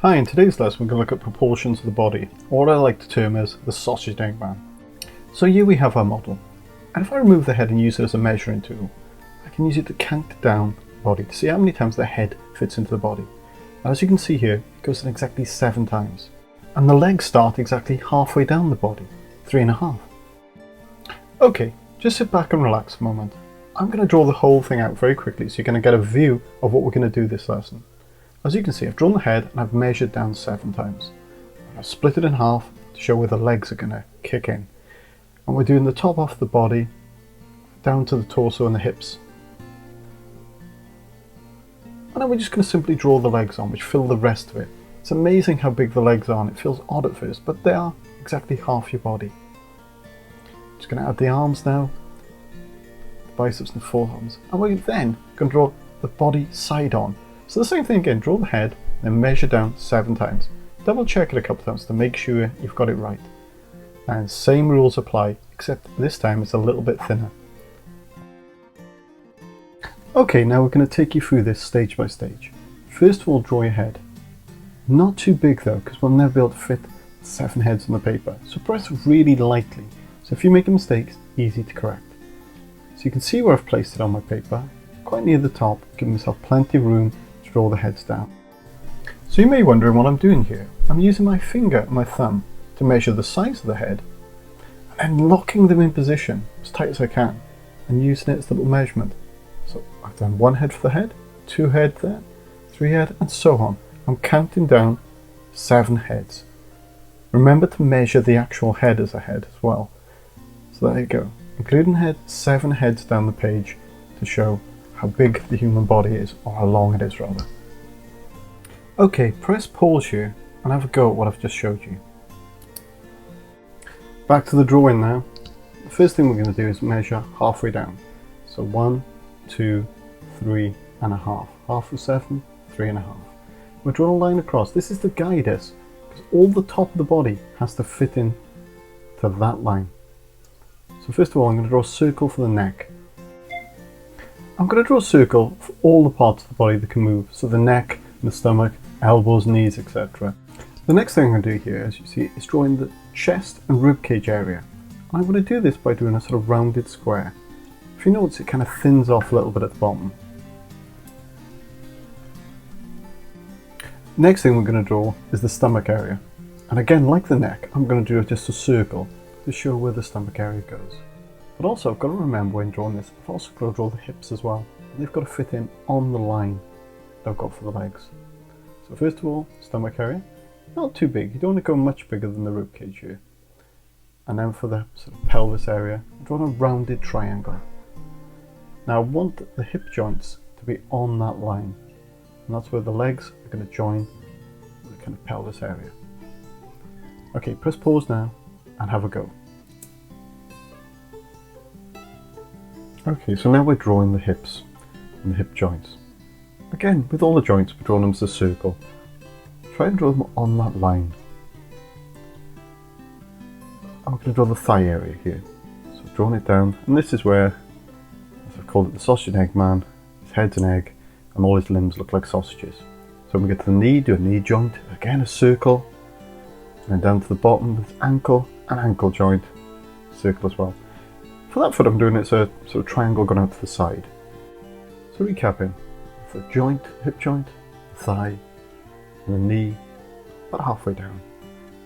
Hi, in today's lesson we're going to look at proportions of the body, or what I like to term as the sausage egg man. So here we have our model, and if I remove the head and use it as a measuring tool, I can use it to count down the body to see how many times the head fits into the body. And as you can see here, it goes in exactly 7 times. And the legs start exactly halfway down the body, 3.5. Okay, just sit back and relax a moment. I'm going to draw the whole thing out very quickly so you're going to get a view of what we're going to do this lesson. As you can see, I've drawn the head and I've measured down 7 times. I've split it in half to show where the legs are going to kick in. And we're doing the top off the body down to the torso and the hips. And then we're just going to simply draw the legs on, which fill the rest of it. It's amazing how big the legs are, and it feels odd at first, but they are exactly half your body. Just going to add the arms now, the biceps and the forearms, and we're then going to draw the body side on. So the same thing again, draw the head, then measure down 7 times. Double check it a couple times to make sure you've got it right. And same rules apply, except this time it's a little bit thinner. Okay, now we're going to take you through this stage by stage. First of all, draw your head. Not too big though, because we'll never be able to fit 7 heads on the paper. So press really lightly. So if you make a mistake, it's easy to correct. So you can see where I've placed it on my paper, quite near the top, giving myself plenty of room to draw the heads down. So you may be wondering what I'm doing here. I'm using my finger and my thumb to measure the size of the head, and then locking them in position as tight as I can, and using it as a little measurement. So I've done 1 head for the head, 2 head there, 3 head, and so on. I'm counting down 7 heads. Remember to measure the actual head as a head as well. So there you go, including head, 7 heads down the page to show how big the human body is, or how long it is rather. Okay, press pause here and have a go at what I've just showed you. Back to the drawing now. The first thing we're going to do is measure halfway down. So 1, 2, 3.5. Half of 7, 3.5. We're drawing a line across. This is to guide us, because all the top of the body has to fit in to that line. So first of all, I'm going to draw a circle for the neck. I'm going to draw a circle for all the parts of the body that can move, so the neck, the stomach, elbows, knees, etc. The next thing I'm going to do here, as you see, is drawing the chest and ribcage area. And I'm going to do this by doing a sort of rounded square. If you notice, it kind of thins off a little bit at the bottom. Next thing we're going to draw is the stomach area. And again, like the neck, I'm going to do just a circle to show where the stomach area goes. But also, I've got to remember when drawing this, I've also got to draw the hips as well. They've got to fit in on the line that I've got for the legs. So first of all, stomach area. Not too big, you don't want to go much bigger than the ribcage here. And then for the sort of pelvis area, I'm drawing a rounded triangle. Now I want the hip joints to be on that line. And that's where the legs are going to join the kind of pelvis area. Okay, press pause now and have a go. Okay, so now we're drawing the hips and the hip joints. Again, with all the joints, we're drawing them as a circle. Try and draw them on that line. I'm going to draw the thigh area here. So I've drawn it down, and this is where, as I've called it, the sausage and egg man, his head's an egg, and all his limbs look like sausages. So when we get to the knee, do a knee joint, again a circle, and then down to the bottom with ankle, an ankle joint, circle as well. For that foot I'm doing it's a sort of triangle going out to the side. So recapping, the joint, hip joint, the thigh, and the knee, about halfway down.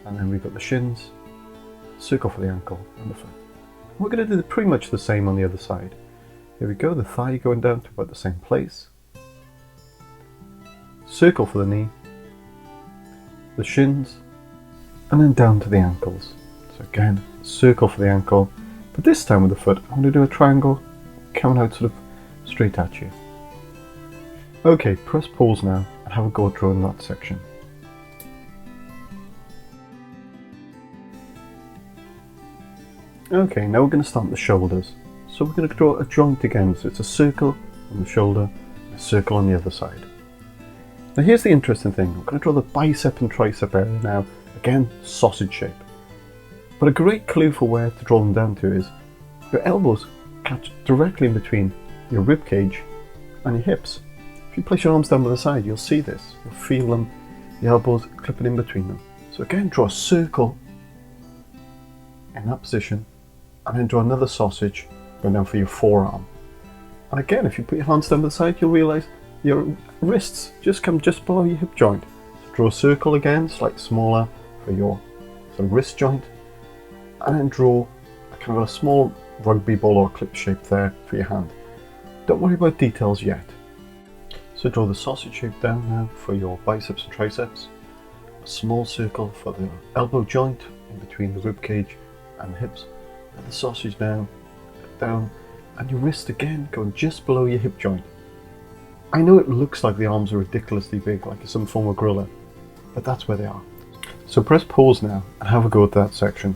And then we've got the shins, circle for the ankle, and the foot. We're going to do pretty much the same on the other side. Here we go, the thigh going down to about the same place. Circle for the knee, the shins, and then down to the ankles. So again, circle for the ankle, but this time with the foot, I'm going to do a triangle coming out sort of straight at you. Okay, press pause now and have a go at drawing that section. Okay, now we're going to start the shoulders. So we're going to draw a joint again, so it's a circle on the shoulder, and a circle on the other side. Now here's the interesting thing, I'm going to draw the bicep and tricep area now, again sausage shape. But a great clue for where to draw them down to is your elbows catch directly in between your rib cage and your hips. If you place your arms down by the side, you'll see this. You'll feel them the elbows clipping in between them. So again, draw a circle in that position, and then draw another sausage going down for your forearm. And again, if you put your hands down to the side, you'll realise your wrists just come just below your hip joint. So draw a circle again, slightly smaller for your sort of wrist joint, and then draw a kind of a small rugby ball or clip shape there for your hand. Don't worry about details yet. So draw the sausage shape down now for your biceps and triceps, a small circle for the elbow joint in between the rib cage and the hips, and the sausage now down, and your wrist again going just below your hip joint. I know it looks like the arms are ridiculously big, like some form of gorilla, but that's where they are. So press pause now and have a go at that section.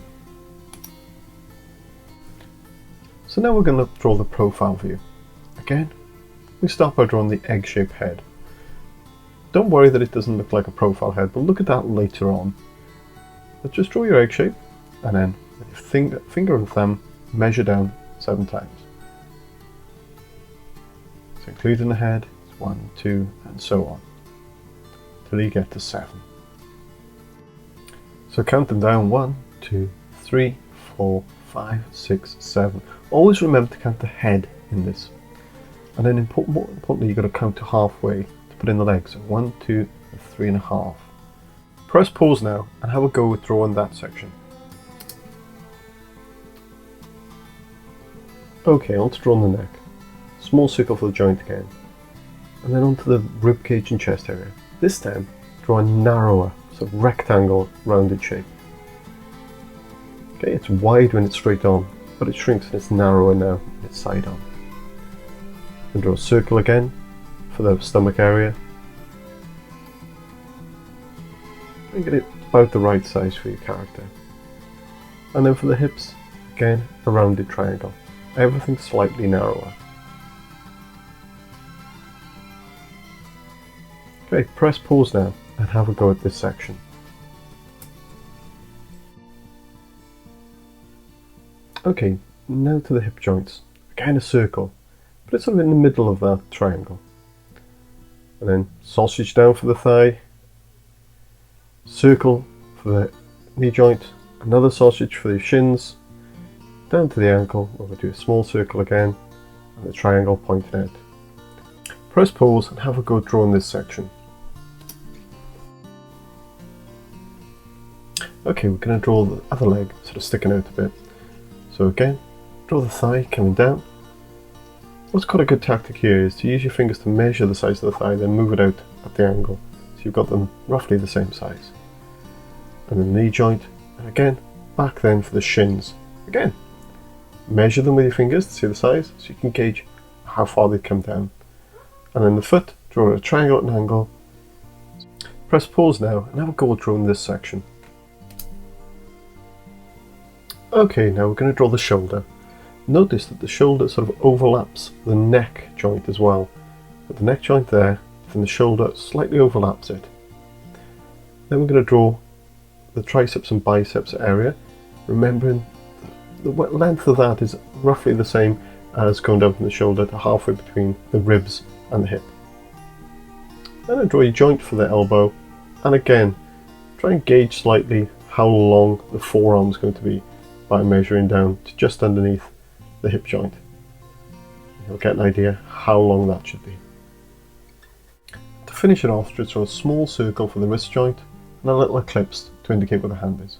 So now we're going to draw the profile view. Again, we start by drawing the egg-shaped head. Don't worry that it doesn't look like a profile head, but look at that later on. But just draw your egg shape, and then with your finger and thumb, measure down 7 times. So including the head, it's 1, 2, and so on, till you get to 7. So count them down: 1, 2, 3, 4, 5, 6, 7. Always remember to count the head in this. And then more importantly, you've got to count to halfway to put in the legs. So 1, 2, and 3.5. Press pause now and have a go with drawing that section. Okay, on to drawing the neck. Small circle for the joint again. And then onto the rib cage and chest area. This time, draw a narrower, sort of rectangle, rounded shape. Okay, it's wide when it's straight on, but it shrinks and it's narrower now when it's side on. And draw a circle again for the stomach area. And get it about the right size for your character. And then for the hips, again, a rounded triangle. Everything slightly narrower. Okay, press pause now and have a go at this section. Okay, now to the hip joints. Again, a circle, but it's sort of in the middle of that triangle. And then sausage down for the thigh, circle for the knee joint, another sausage for the shins, down to the ankle, where we do a small circle again, and the triangle pointing out. Press pause and have a go at drawing this section. Okay, we're going to draw the other leg sort of sticking out a bit. So again, draw the thigh coming down. What's quite a good tactic here is to use your fingers to measure the size of the thigh, then move it out at the angle, so you've got them roughly the same size. And then the knee joint, and again, back then for the shins. Again, measure them with your fingers to see the size, so you can gauge how far they come down. And then the foot, draw a triangle at an angle. Press pause now and have a go at drawing this section. Okay, now we're going to draw the shoulder. Notice that the shoulder sort of overlaps the neck joint as well. With the neck joint there, then the shoulder slightly overlaps it. Then we're going to draw the triceps and biceps area, remembering the length of that is roughly the same as going down from the shoulder to halfway between the ribs and the hip. Then draw your joint for the elbow, and again, try and gauge slightly how long the forearm is going to be by measuring down to just underneath the hip joint. You'll get an idea how long that should be. To finish it off, just draw a small circle for the wrist joint and a little ellipse to indicate where the hand is.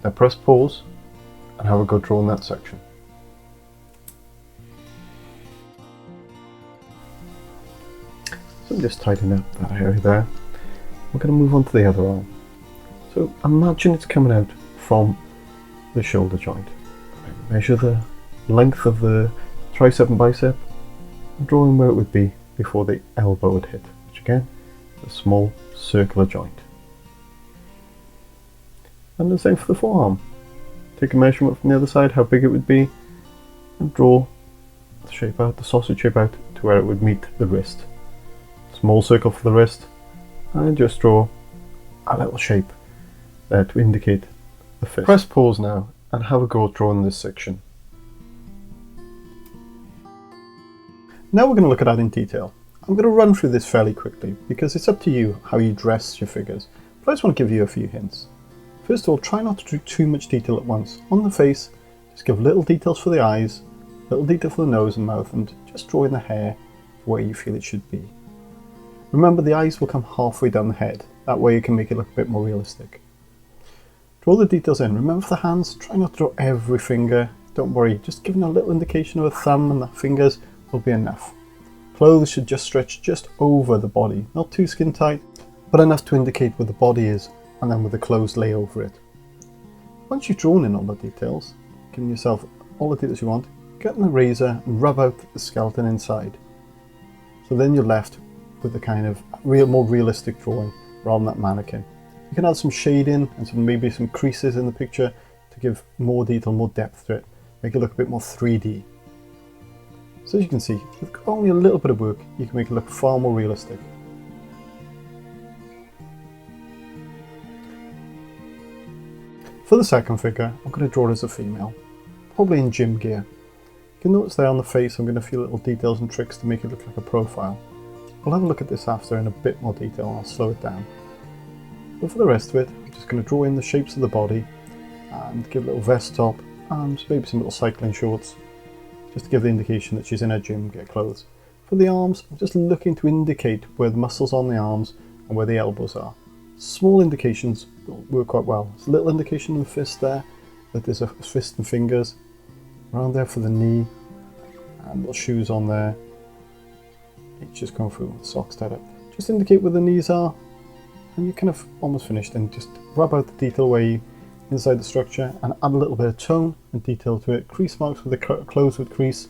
Now press pause and have a go drawing that section. So just tighten up that area there. We're going to move on to the other arm. So imagine it's coming out from the shoulder joint. Measure the length of the tricep and bicep, and drawing where it would be before the elbow would hit, which again is a small circular joint. And the same for the forearm. Take a measurement from the other side, how big it would be, and draw the shape out, the sausage shape out to where it would meet the wrist. Small circle for the wrist, and just draw a little shape there to indicate the fist. Press pause now and have a go at drawing this section. Now we're going to look at that in detail. I'm going to run through this fairly quickly because it's up to you how you dress your figures, but I just want to give you a few hints. First of all, try not to do too much detail at once. On the face, just give little details for the eyes, little detail for the nose and mouth, and just draw in the hair where you feel it should be. Remember, the eyes will come halfway down the head, that way you can make it look a bit more realistic. Draw the details in. Remember for the hands, try not to draw every finger. Don't worry, just giving a little indication of a thumb and the fingers will be enough. Clothes should just stretch just over the body, not too skin tight, but enough to indicate where the body is, and then with the clothes lay over it. Once you've drawn in all the details, giving yourself all the details you want, get an eraser and rub out the skeleton inside. So then you're left with a kind of more realistic drawing rather than that mannequin. You can add some shading and maybe some creases in the picture to give more detail, more depth to it, make it look a bit more 3D. So as you can see, with only a little bit of work, you can make it look far more realistic. For the second figure, I'm going to draw it as a female, probably in gym gear. You can notice there on the face I'm going to few little details and tricks to make it look like a profile. We'll have a look at this after in a bit more detail and I'll slow it down. But for the rest of it, I'm just going to draw in the shapes of the body and give a little vest top and maybe some little cycling shorts, just to give the indication that she's in her gym gear clothes. For the arms, I'm just looking to indicate where the muscles on the arms and where the elbows are. Small indications will work quite well. There's a little indication in the fist there, that there's a fist and fingers. Around there for the knee, and little shoes on there. Each just going through with the socks tied up. Just indicate where the knees are, and you're kind of almost finished. And just rub out the detail where inside the structure, and add a little bit of tone and detail to it. Crease marks with the clothes with crease,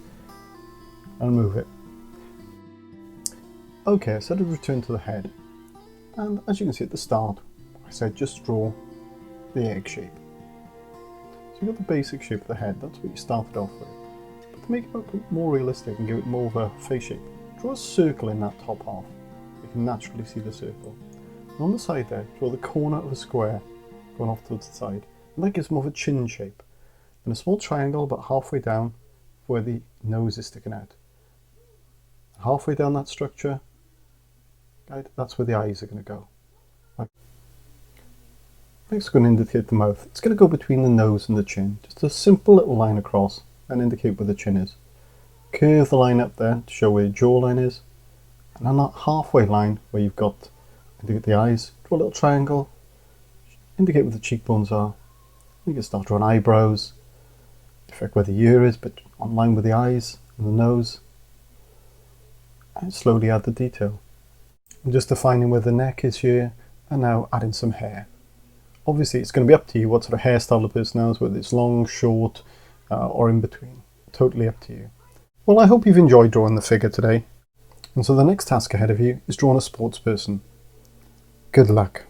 and move it. Okay, so to return to the head. And as you can see at the start, I said just draw the egg shape. So you've got the basic shape of the head, that's what you started off with. But to make it look more realistic and give it more of a face shape, draw a circle in that top half. You can naturally see the circle. And on the side there, draw the corner of a square going off towards the side. And that gives more of a chin shape. And a small triangle about halfway down where the nose is sticking out. Halfway down that structure, right, that's where the eyes are going to go. Next, we're going to indicate the mouth. It's going to go between the nose and the chin. Just a simple little line across and indicate where the chin is. Curve the line up there to show where your jawline is. And on that halfway line where you've got indicate the eyes, draw a little triangle, indicate where the cheekbones are. You can start drawing eyebrows, affect where the ear is, but on line with the eyes and the nose. And slowly add the detail. I'm just defining where the neck is here, and now adding some hair. Obviously it's going to be up to you what sort of hairstyle the person has, whether it's long, short, or in between. Totally up to you. Well, I hope you've enjoyed drawing the figure today. And so the next task ahead of you is drawing a sports person. Good luck.